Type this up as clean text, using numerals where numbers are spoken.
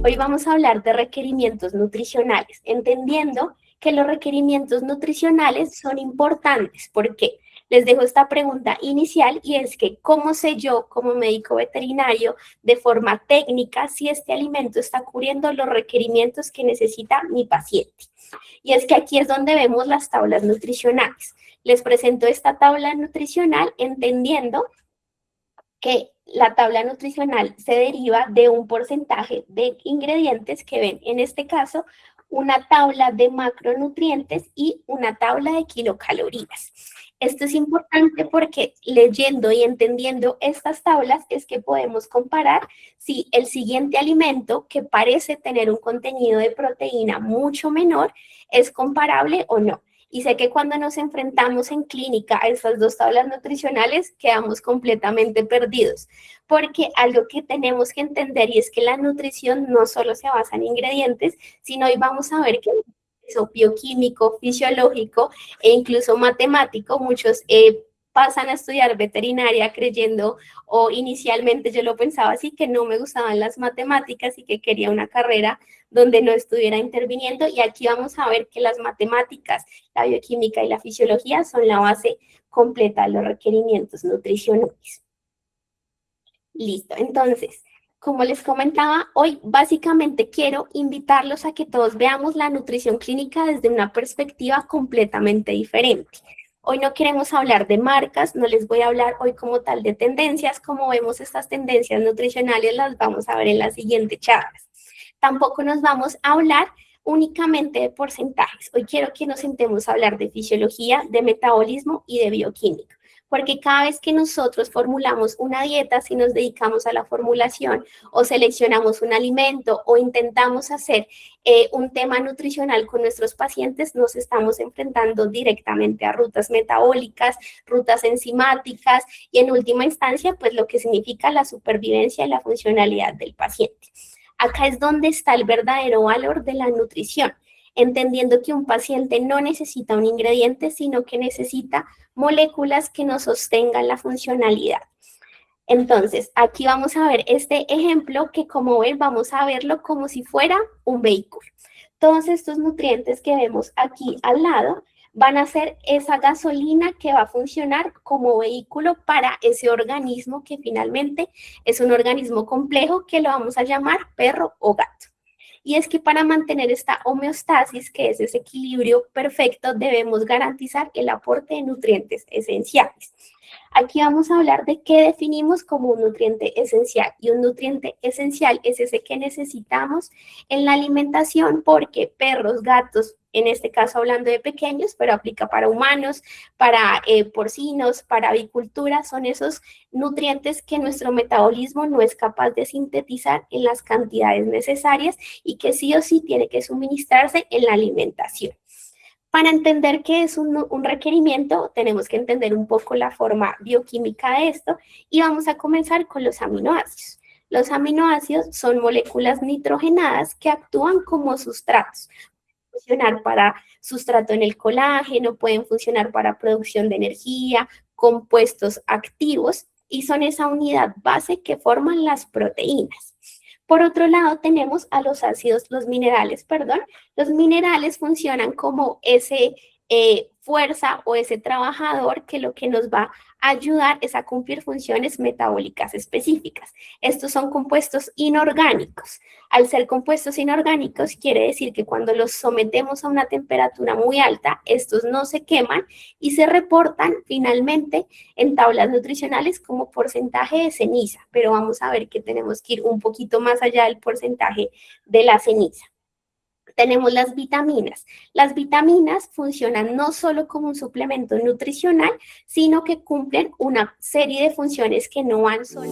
Hoy vamos a hablar de requerimientos nutricionales, entendiendo que los requerimientos nutricionales son importantes. ¿Por qué? Les dejo esta pregunta inicial y es que, ¿cómo sé yo como médico veterinario de forma técnica si este alimento está cubriendo los requerimientos que necesita mi paciente? Y es que aquí es donde vemos las tablas nutricionales. Les presento esta tabla nutricional entendiendo que la tabla nutricional se deriva de un porcentaje de ingredientes que ven, en este caso, una tabla de macronutrientes y una tabla de kilocalorías. Esto es importante porque leyendo y entendiendo estas tablas es que podemos comparar si el siguiente alimento, que parece tener un contenido de proteína mucho menor, es comparable o no. Y sé que cuando nos enfrentamos en clínica a estas dos tablas nutricionales, quedamos completamente perdidos, porque algo que tenemos que entender y es que la nutrición no solo se basa en ingredientes, sino hoy vamos a ver que es bioquímico, fisiológico e incluso matemático. Muchos pasan a estudiar veterinaria creyendo, o inicialmente yo lo pensaba así, que no me gustaban las matemáticas y que quería una carrera donde no estuviera interviniendo, y aquí vamos a ver que las matemáticas, la bioquímica y la fisiología son la base completa de los requerimientos nutricionales. Listo, entonces, como les comentaba, hoy básicamente quiero invitarlos a que todos veamos la nutrición clínica desde una perspectiva completamente diferente. Hoy no queremos hablar de marcas, no les voy a hablar hoy como tal de tendencias. Como vemos, estas tendencias nutricionales las vamos a ver en las siguientes charlas. Tampoco nos vamos a hablar únicamente de porcentajes. Hoy quiero que nos sentemos a hablar de fisiología, de metabolismo y de bioquímica, porque cada vez que nosotros formulamos una dieta, si nos dedicamos a la formulación o seleccionamos un alimento o intentamos hacer un tema nutricional con nuestros pacientes, nos estamos enfrentando directamente a rutas metabólicas, rutas enzimáticas y en última instancia, pues lo que significa la supervivencia y la funcionalidad del paciente. Acá es donde está el verdadero valor de la nutrición, entendiendo que un paciente no necesita un ingrediente, sino que necesita moléculas que nos sostengan la funcionalidad. Entonces, aquí vamos a ver este ejemplo que, como ven, vamos a verlo como si fuera un vehículo. Todos estos nutrientes que vemos aquí al lado van a ser esa gasolina que va a funcionar como vehículo para ese organismo que finalmente es un organismo complejo que lo vamos a llamar perro o gato. Y es que para mantener esta homeostasis, que es ese equilibrio perfecto, debemos garantizar el aporte de nutrientes esenciales. Aquí vamos a hablar de qué definimos como un nutriente esencial. Y un nutriente esencial es ese que necesitamos en la alimentación porque perros, gatos, en este caso hablando de pequeños, pero aplica para humanos, para porcinos, para avicultura, son esos nutrientes que nuestro metabolismo no es capaz de sintetizar en las cantidades necesarias y que sí o sí tiene que suministrarse en la alimentación. Para entender qué es un requerimiento, tenemos que entender un poco la forma bioquímica de esto y vamos a comenzar con los aminoácidos. Los aminoácidos son moléculas nitrogenadas que actúan como sustratos. Pueden funcionar para sustrato en el colágeno, pueden funcionar para producción de energía, compuestos activos, y son esa unidad base que forman las proteínas. Por otro lado, tenemos a los ácidos, los minerales, perdón. Los minerales funcionan como ese fuerza o ese trabajador que lo que nos va a ayudar es a cumplir funciones metabólicas específicas. Estos son compuestos inorgánicos. Al ser compuestos inorgánicos, quiere decir que cuando los sometemos a una temperatura muy alta, estos no se queman y se reportan finalmente en tablas nutricionales como porcentaje de ceniza, pero vamos a ver que tenemos que ir un poquito más allá del porcentaje de la ceniza. Tenemos las vitaminas. Las vitaminas funcionan no solo como un suplemento nutricional, sino que cumplen una serie de funciones que no van solo